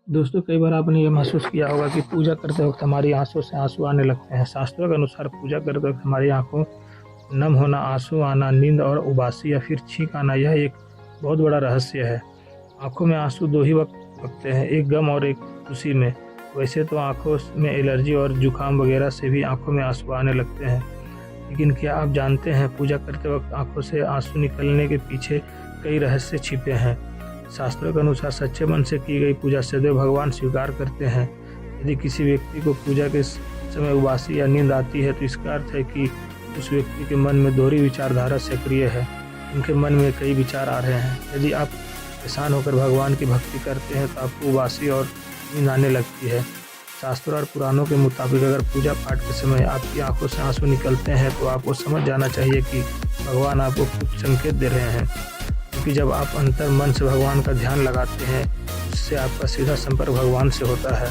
दोस्तों, कई बार आपने ये महसूस किया होगा कि पूजा करते वक्त हमारी आंखों से आंसू आने लगते हैं। शास्त्रों के अनुसार पूजा करते वक्त हमारी आंखों नम होना, आंसू आना, नींद और उबासी या फिर छींक आना, यह एक बहुत बड़ा रहस्य है। आंखों में आंसू दो ही वक्त लगते हैं, एक गम और एक खुशी में। वैसे तो आंखों में एलर्जी और जुकाम वगैरह से भी आंखों में आंसू आने लगते हैं, लेकिन क्या आप जानते हैं पूजा करते वक्त आंखों से आंसू निकलने के पीछे कई रहस्य छिपे हैं। शास्त्रों के अनुसार सच्चे मन से की गई पूजा सदैव भगवान स्वीकार करते हैं। यदि किसी व्यक्ति को पूजा के समय उबासी या नींद आती है तो इसका अर्थ है कि उस व्यक्ति के मन में दोहरी विचारधारा सक्रिय है, उनके मन में कई विचार आ रहे हैं। यदि आप परेशान होकर भगवान की भक्ति करते हैं तो आपको उबासी और नींद आने लगती है। शास्त्रों और पुराणों के मुताबिक अगर पूजा पाठ के समय आपकी आंखों से आंसू निकलते हैं तो आपको समझ जाना चाहिए कि भगवान आपको कुछ संकेत दे रहे हैं, क्योंकि जब आप अंतर मन से भगवान का ध्यान लगाते हैं उससे आपका सीधा संपर्क भगवान से होता है।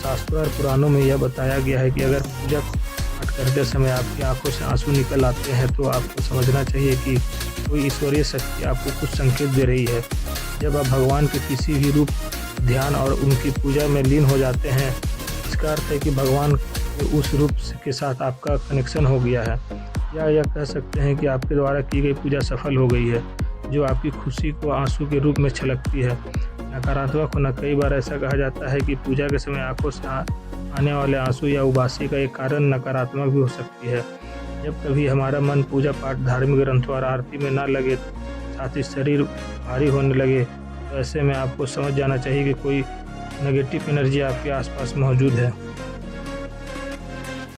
शास्त्रों और पुराणों में यह बताया गया है कि अगर पूजा पाठ करते समय आपकी आंखों से आंसू निकल आते हैं तो आपको समझना चाहिए कि कोई ईश्वरीय शक्ति आपको कुछ संकेत दे रही है। जब आप भगवान के किसी भी रूप, ध्यान और उनकी पूजा में लीन हो जाते हैं, इसका अर्थ है कि भगवान के उस रूप के साथ आपका कनेक्शन हो गया है, या यह कह सकते हैं कि आपके द्वारा की गई पूजा सफल हो गई है, जो आपकी खुशी को आंसू के रूप में छलकती है। नकारात्मक होना, कई बार ऐसा कहा जाता है कि पूजा के समय आंखों से आने वाले आंसू या उबासी का एक कारण नकारात्मक भी हो सकती है। जब कभी हमारा मन पूजा पाठ, धार्मिक ग्रंथों और आरती में न लगे, साथ ही शरीर भारी होने लगे, तो ऐसे में आपको समझ जाना चाहिए कि कोई नेगेटिव एनर्जी आपके आसपास मौजूद है।